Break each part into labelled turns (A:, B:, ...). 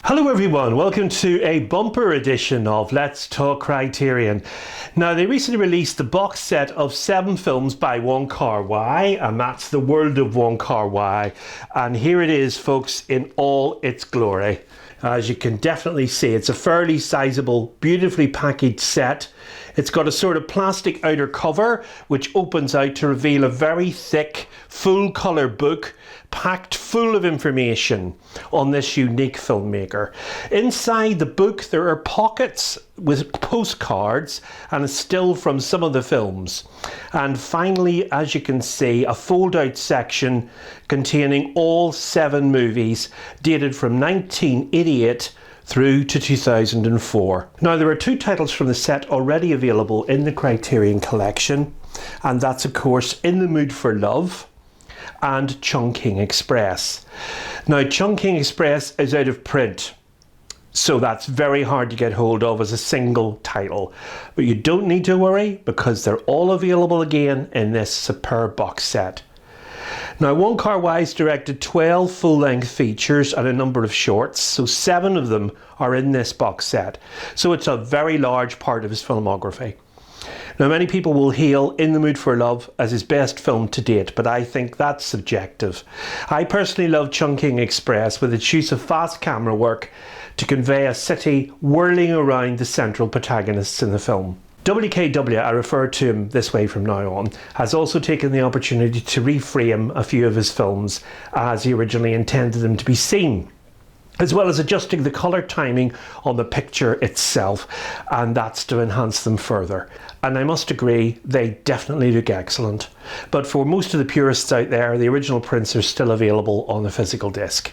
A: Hello everyone, welcome to a bumper edition of Let's Talk Criterion. Now they recently released the box set of 7 films by Wong Kar-wai, and that's the world of Wong Kar-wai. And here it is folks in all its glory. As you can definitely see, it's a fairly sizable, beautifully packaged set. It's got a sort of plastic outer cover which opens out to reveal a very thick, full colour book packed full of information on this unique filmmaker. Inside the book there are pockets with postcards and a still from some of the films. And finally, as you can see, a fold-out section containing all 7 movies dated from 1988 through to 2004. Now there are 2 titles from the set already available in the Criterion collection, and that's of course In the Mood for Love and Chungking Express. Now Chungking Express is out of print, so that's very hard to get hold of as a single title, but you don't need to worry because they're all available again in this superb box set. Now Wong Kar-wai's directed 12 full-length features and a number of shorts, so 7 of them are in this box set, so it's a very large part of his filmography. Now many people will hail In the Mood for Love as his best film to date, but I think that's subjective. I personally love Chungking Express with its use of fast camera work to convey a city whirling around the central protagonists in the film. WKW, I refer to him this way from now on, has also taken the opportunity to reframe a few of his films as he originally intended them to be seen, as well as adjusting the colour timing on the picture itself, and that's to enhance them further. And I must agree, they definitely look excellent. But for most of the purists out there, the original prints are still available on the physical disc.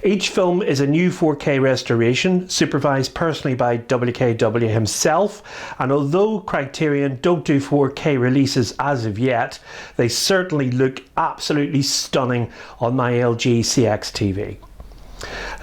A: Each film is a new 4K restoration, supervised personally by WKW himself, and although Criterion don't do 4K releases as of yet, they certainly look absolutely stunning on my LG CX TV.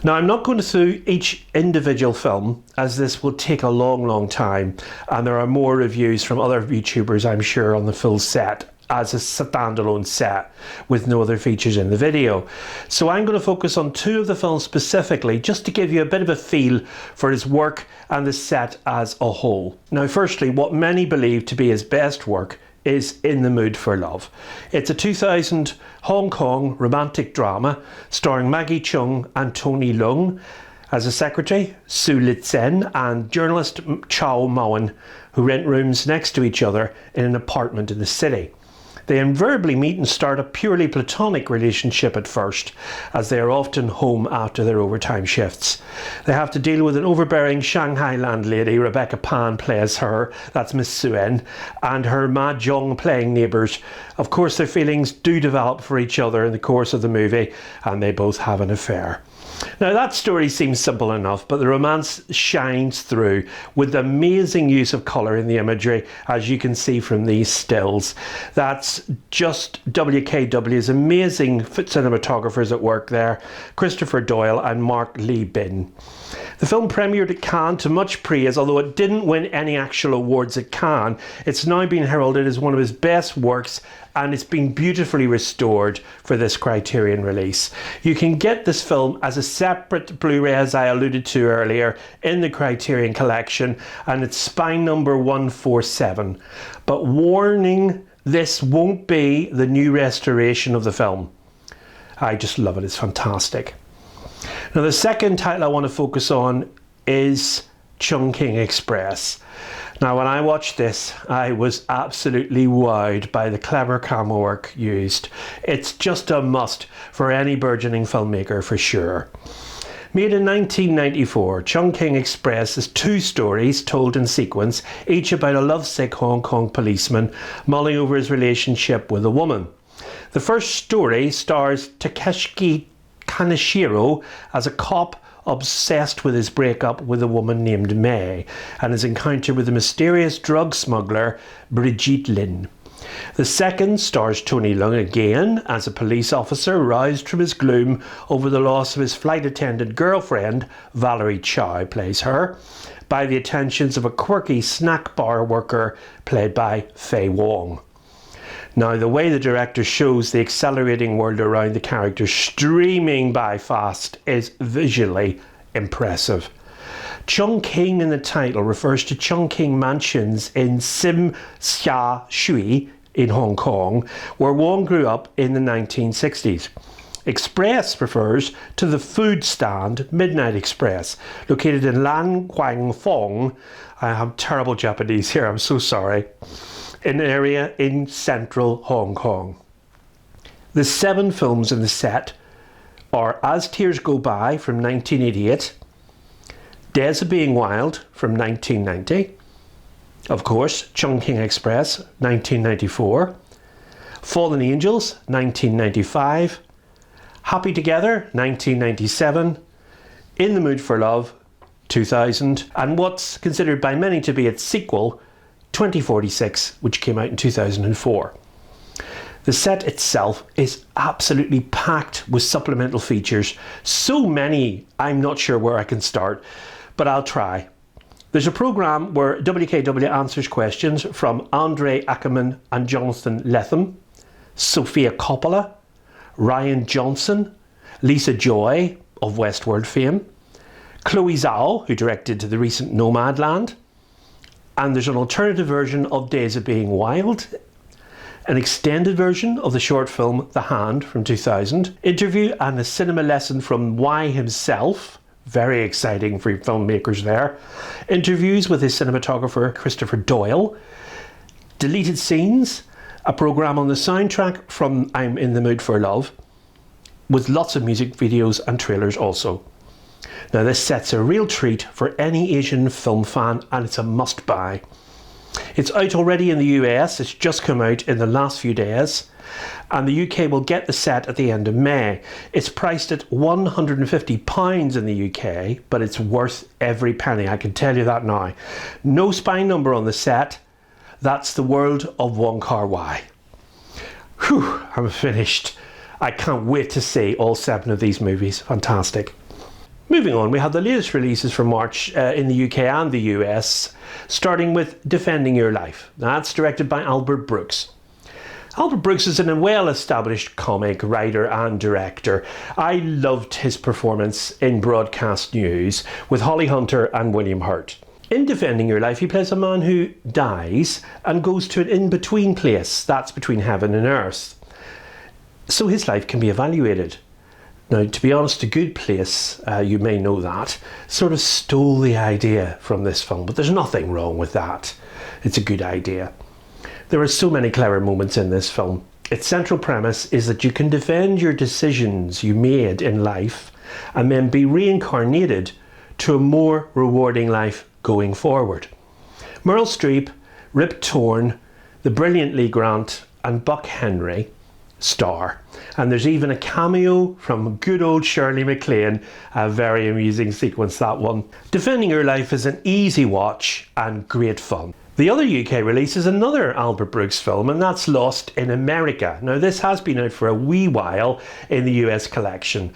A: Now I'm not going to through each individual film, as this will take a long time, and there are more reviews from other YouTubers I'm sure on the full set as a standalone set with no other features in the video. So I'm going to focus on 2 of the films specifically, just to give you a bit of a feel for his work and the set as a whole. Now firstly, what many believe to be his best work is In the Mood for Love. It's a 2000 Hong Kong romantic drama starring Maggie Cheung and Tony Leung as a secretary, Su Lit-sen, and journalist Chow Moen, who rent rooms next to each other in an apartment in the city. They invariably meet and start a purely platonic relationship at first, as they are often home after their overtime shifts. They have to deal with an overbearing Shanghai landlady, Rebecca Pan plays her, that's Miss Suen, and her mahjong playing neighbours. Of course their feelings do develop for each other in the course of the movie, and they both have an affair. Now that story seems simple enough, but the romance shines through with amazing use of colour in the imagery, as you can see from these stills. That's just WKW's amazing cinematographers at work there, Christopher Doyle and Mark Lee Bin. The film premiered at Cannes to much praise, although it didn't win any actual awards at Cannes. It's now been heralded as one of his best works, and it's been beautifully restored for this Criterion release. You can get this film as a separate Blu-ray, as I alluded to earlier, in the Criterion collection, and it's spine number 147. But warning, this won't be the new restoration of the film. I just love it, it's fantastic. Now the second title I want to focus on is Chungking Express. Now when I watched this, I was absolutely wowed by the clever camera work used. It's just a must for any burgeoning filmmaker for sure. Made in 1994, Chungking Express is 2 stories told in sequence, each about a lovesick Hong Kong policeman mulling over his relationship with a woman. The first story stars Takeshi Kaneshiro as a cop obsessed with his breakup with a woman named May and his encounter with the mysterious drug smuggler Brigitte Lin. The second stars Tony Leung again as a police officer roused from his gloom over the loss of his flight attendant girlfriend, Valerie Chow plays her, by the attentions of a quirky snack bar worker played by Faye Wong. Now, the way the director shows the accelerating world around the characters streaming by fast is visually impressive. Chung King in the title refers to Chung King mansions in Tsim Sha Tsui in Hong Kong, where Wong grew up in the 1960s. Express refers to the food stand Midnight Express, located in Lan Kwang Fong. I have terrible Japanese here, I'm so sorry. An area in central Hong Kong. The 7 films in the set are As Tears Go By from 1988, Days of Being Wild from 1990, of course, Chungking Express 1994, Fallen Angels 1995, Happy Together 1997, In the Mood for Love 2000, and what's considered by many to be its sequel, 2046, which came out in 2004. The set itself is absolutely packed with supplemental features, so many I'm not sure where I can start, but I'll try. There's a programme where WKW answers questions from Andre Ackerman and Jonathan Lethem, Sophia Coppola, Ryan Johnson, Lisa Joy of Westworld fame, Chloe Zhao, who directed the recent Nomadland, and there's an alternative version of Days of Being Wild, an extended version of the short film The Hand from 2000, interview and a cinema lesson from Y himself, very exciting for filmmakers there, interviews with his cinematographer Christopher Doyle, deleted scenes, a programme on the soundtrack from I'm in the Mood for Love, with lots of music videos and trailers also. Now this set's a real treat for any Asian film fan, and it's a must buy. It's out already in the US, it's just come out in the last few days, and the UK will get the set at the end of May. It's priced at £150 in the UK, but it's worth every penny, I can tell you that now. No spine number on the set. That's the world of Wong Kar-wai. Whew, I'm finished. I can't wait to see all 7 of these movies. Fantastic. Moving on, we have the latest releases for March in the UK and the US, starting with Defending Your Life. That's directed by Albert Brooks. Albert Brooks is a well-established comic writer and director. I loved his performance in Broadcast News with Holly Hunter and William Hurt. In Defending Your Life, he plays a man who dies and goes to an in-between place, that's between heaven and earth, so his life can be evaluated. Now, to be honest, A Good Place, you may know that, sort of stole the idea from this film, but there's nothing wrong with that. It's a good idea. There are so many clever moments in this film. Its central premise is that you can defend your decisions you made in life and then be reincarnated to a more rewarding life going forward. Meryl Streep, Rip Torn, the brilliant Lee Grant and Buck Henry star, and there's even a cameo from good old Shirley MacLaine, a very amusing sequence, that one. Defending Your Life is an easy watch and great fun. The other UK release is another Albert Brooks film, and that's Lost in America. Now this has been out for a wee while in the US collection.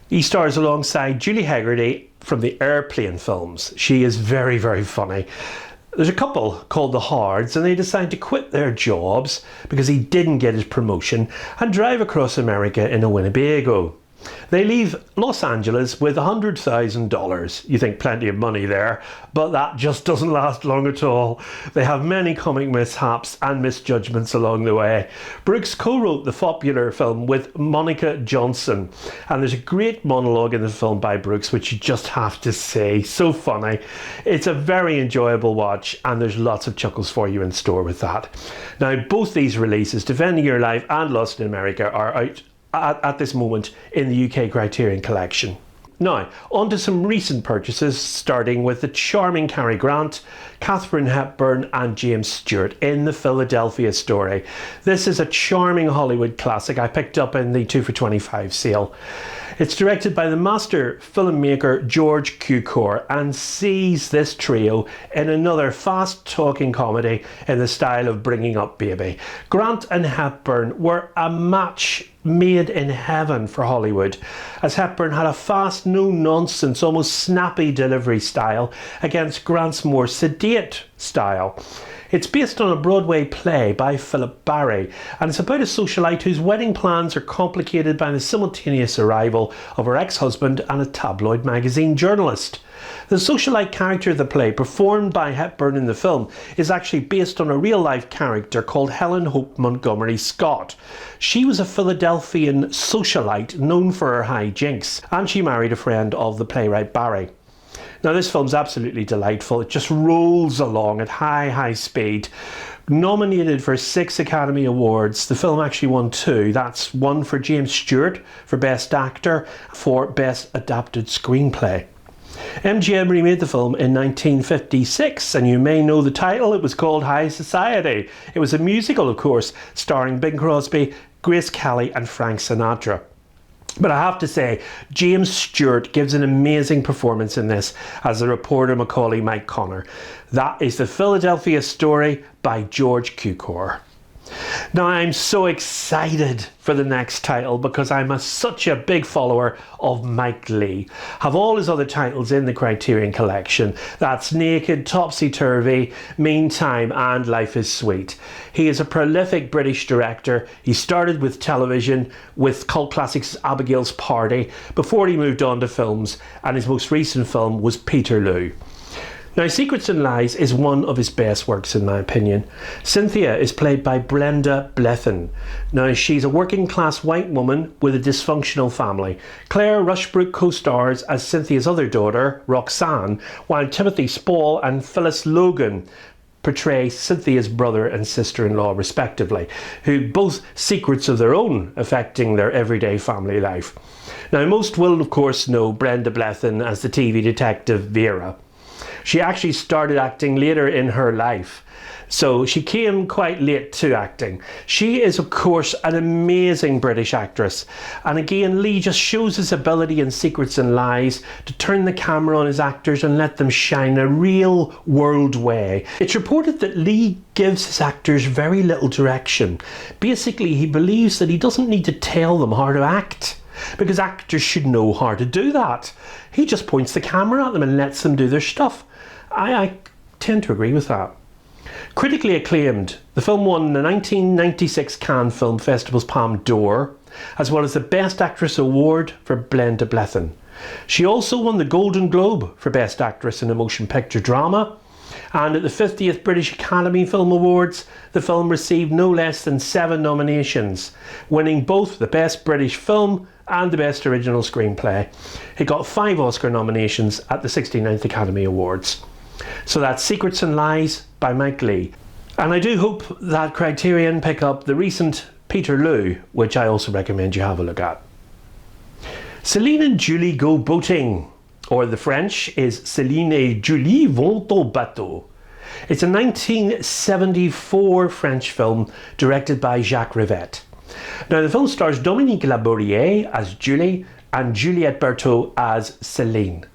A: He stars alongside Julie Hegarty from the Airplane films. She is very, very funny. There's a couple called the Hards, and they decide to quit their jobs because he didn't get his promotion and drive across America in a Winnebago. They leave Los Angeles with $100,000. You think plenty of money there, but that just doesn't last long at all. They have many comic mishaps and misjudgments along the way. Brooks co-wrote the popular film with Monica Johnson, and there's a great monologue in the film by Brooks which you just have to see. So funny. It's a very enjoyable watch, and there's lots of chuckles for you in store with that. Now, both these releases, Defending Your Life and Lost in America, are out at this moment in the UK Criterion collection. Now, on to some recent purchases, starting with the charming Cary Grant, Katharine Hepburn and James Stewart in The Philadelphia Story. This is a charming Hollywood classic I picked up in the 2 for $25 sale. It's directed by the master filmmaker George Cukor and sees this trio in another fast-talking comedy in the style of Bringing Up Baby. Grant and Hepburn were a match made in heaven for Hollywood, as Hepburn had a fast, no-nonsense, almost snappy delivery style against Grant's more sedate style. It's based on a Broadway play by Philip Barry, and it's about a socialite whose wedding plans are complicated by the simultaneous arrival of her ex-husband and a tabloid magazine journalist. The socialite character of the play, performed by Hepburn in the film, is actually based on a real-life character called Helen Hope Montgomery Scott. She was a Philadelphian socialite known for her high jinks, and she married a friend of the playwright Barry. Now, this film's absolutely delightful. It just rolls along at high speed. Nominated for 6 Academy Awards. The film actually won 2. That's one for James Stewart for Best Actor, for Best Adapted Screenplay. MGM remade the film in 1956, and you may know the title. It was called High Society. It was a musical, of course, starring Bing Crosby, Grace Kelly and Frank Sinatra. But I have to say, James Stewart gives an amazing performance in this as the reporter Macaulay Mike Connor. That is The Philadelphia Story by George Cukor. Now, I'm so excited for the next title because I'm such a big follower of Mike Leigh. Have all his other titles in the Criterion collection. That's Naked, Topsy Turvy, Meantime and Life is Sweet. He is a prolific British director. He started with television with cult classics Abigail's Party before he moved on to films, and his most recent film was Peterloo. Now, Secrets and Lies is one of his best works in my opinion. Cynthia is played by Brenda Blethyn. Now, she's a working class white woman with a dysfunctional family. Claire Rushbrook co-stars as Cynthia's other daughter, Roxanne, while Timothy Spall and Phyllis Logan portray Cynthia's brother and sister-in-law respectively, who both secrets of their own affecting their everyday family life. Now, most will of course know Brenda Blethyn as the TV detective Vera. She actually started acting later in her life, so she came quite late to acting. She is of course an amazing British actress, and again Leigh just shows his ability in Secrets and Lies to turn the camera on his actors and let them shine in a real world way. It's reported that Leigh gives his actors very little direction. Basically, he believes that he doesn't need to tell them how to act, because actors should know how to do that. He just points the camera at them and lets them do their stuff. I tend to agree with that. Critically acclaimed, the film won the 1996 Cannes Film Festival's Palme d'Or, as well as the Best Actress Award for Brenda Blethyn. She also won the Golden Globe for Best Actress in a Motion Picture Drama, and at the 50th British Academy Film Awards, the film received no less than 7 nominations, winning both the Best British Film and the Best Original Screenplay. It got 5 Oscar nominations at the 69th Academy Awards. So that's Secrets and Lies by Mike Leigh. And I do hope that Criterion pick up the recent Peterloo, which I also recommend you have a look at. Celine and Julie go boating, or the French is Celine et Julie vont au bateau. It's a 1974 French film directed by Jacques Rivette. Now, the film stars Dominique Labourière as Julie and Juliette Berthaud as Celine.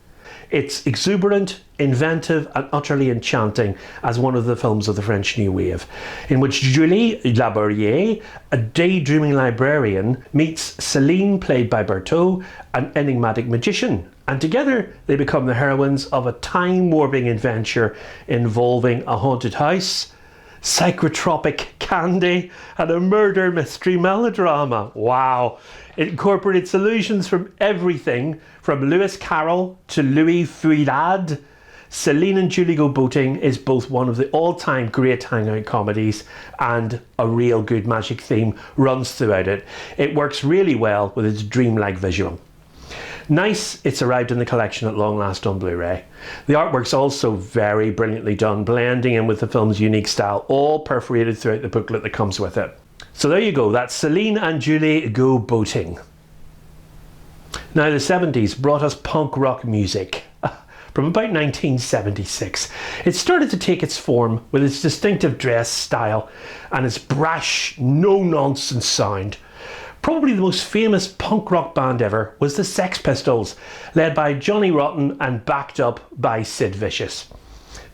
A: It's exuberant, inventive and utterly enchanting as one of the films of the French New Wave, in which Julie Labourière, a daydreaming librarian, meets Celine, played by Berthaud, an enigmatic magician, and together they become the heroines of a time-warping adventure involving a haunted house, psychotropic candy and a murder mystery melodrama. Wow! It incorporates allusions from everything from Lewis Carroll to Louis Feuillade. Celine and Julie Go Boating is both one of the all-time great hangout comedies, and a real good magic theme runs throughout it. It works really well with its dreamlike visual. Nice, it's arrived in the collection at long last on Blu-ray. The artwork's also very brilliantly done, blending in with the film's unique style, all perforated throughout the booklet that comes with it. So there you go, that's Celine and Julie Go Boating. Now, the 70s brought us punk rock music. From about 1976. It started to take its form with its distinctive dress style and its brash, no-nonsense sound. Probably the most famous punk rock band ever was the Sex Pistols, led by Johnny Rotten and backed up by Sid Vicious.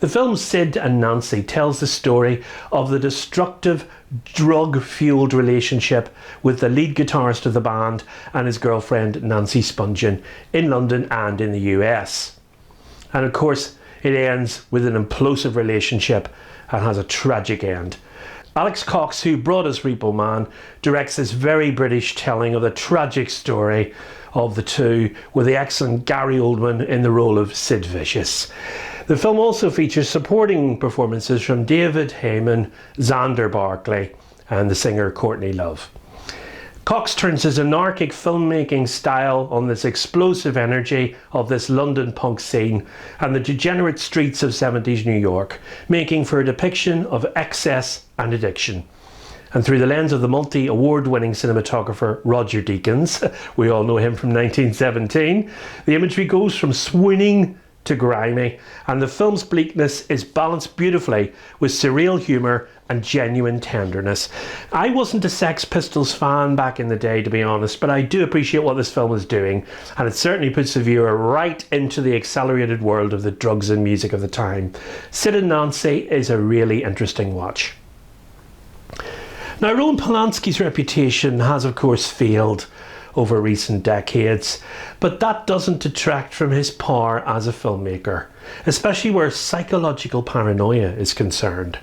A: The film Sid and Nancy tells the story of the destructive, drug-fueled relationship with the lead guitarist of the band and his girlfriend Nancy Spungen in London and in the US. And of course, it ends with an implosive relationship and has a tragic end. Alex Cox, who brought us Repo Man, directs this very British telling of the tragic story of the two, with the excellent Gary Oldman in the role of Sid Vicious. The film also features supporting performances from David Heyman, Xander Barkley and the singer Courtney Love. Cox turns his anarchic filmmaking style on this explosive energy of this London punk scene and the degenerate streets of 70s New York, making for a depiction of excess and addiction. And through the lens of the multi-award-winning cinematographer Roger Deakins, we all know him from 1917, the imagery goes from swooning to grimy, and the film's bleakness is balanced beautifully with surreal humour and genuine tenderness. I wasn't a Sex Pistols fan back in the day, to be honest, but I do appreciate what this film is doing, and it certainly puts the viewer right into the accelerated world of the drugs and music of the time. Sid and Nancy is a really interesting watch. Now, Roman Polanski's reputation has of course failed over recent decades, but that doesn't detract from his power as a filmmaker, especially where psychological paranoia is concerned.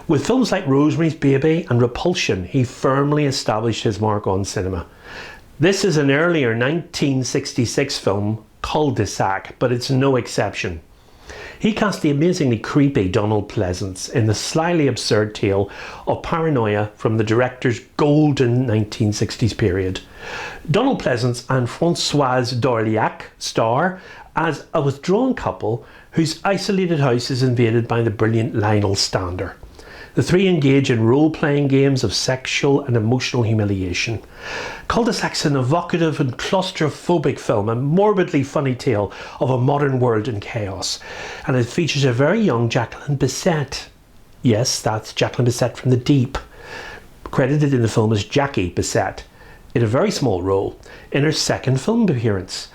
A: With films like Rosemary's Baby and Repulsion, he firmly established his mark on cinema. This is an earlier 1966 film, Cul de Sac, but it's no exception. He cast the amazingly creepy Donald Pleasance in the slyly absurd tale of paranoia from the director's golden 1960s period. Donald Pleasance and Françoise Dorléac star as a withdrawn couple whose isolated house is invaded by the brilliant Lionel Stander. The three engage in role-playing games of sexual and emotional humiliation. Cul de Sac's an evocative and claustrophobic film, a morbidly funny tale of a modern world in chaos. And it features a very young Jacqueline Bisset. Yes, that's Jacqueline Bisset from The Deep, credited in the film as Jackie Bisset, in a very small role, in her second film appearance.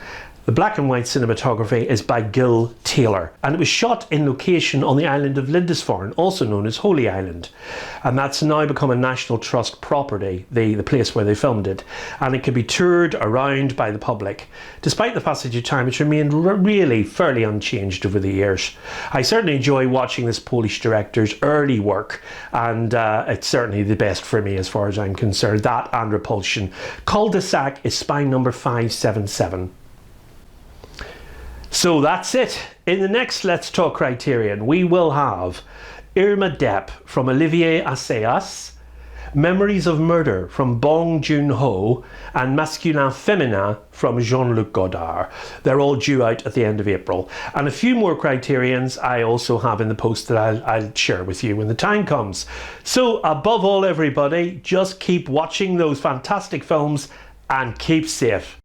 A: The black and white cinematography is by Gil Taylor, and it was shot in location on the island of Lindisfarne, also known as Holy Island, and that's now become a National Trust property, the place where they filmed it, and it can be toured around by the public. Despite the passage of time, it's remained really fairly unchanged over the years. I certainly enjoy watching this Polish director's early work, and it's certainly the best for me as far as I'm concerned, that and Repulsion. Cul de Sac is spine number 577. So that's it. In the next Let's Talk Criterion, we will have Irma Depp from Olivier Assayas, Memories of Murder from Bong Joon-ho, and Masculin Féminin from Jean-Luc Godard. They're all due out at the end of April. And a few more criterions I also have in the post that I'll share with you when the time comes. So above all, everybody, just keep watching those fantastic films and keep safe.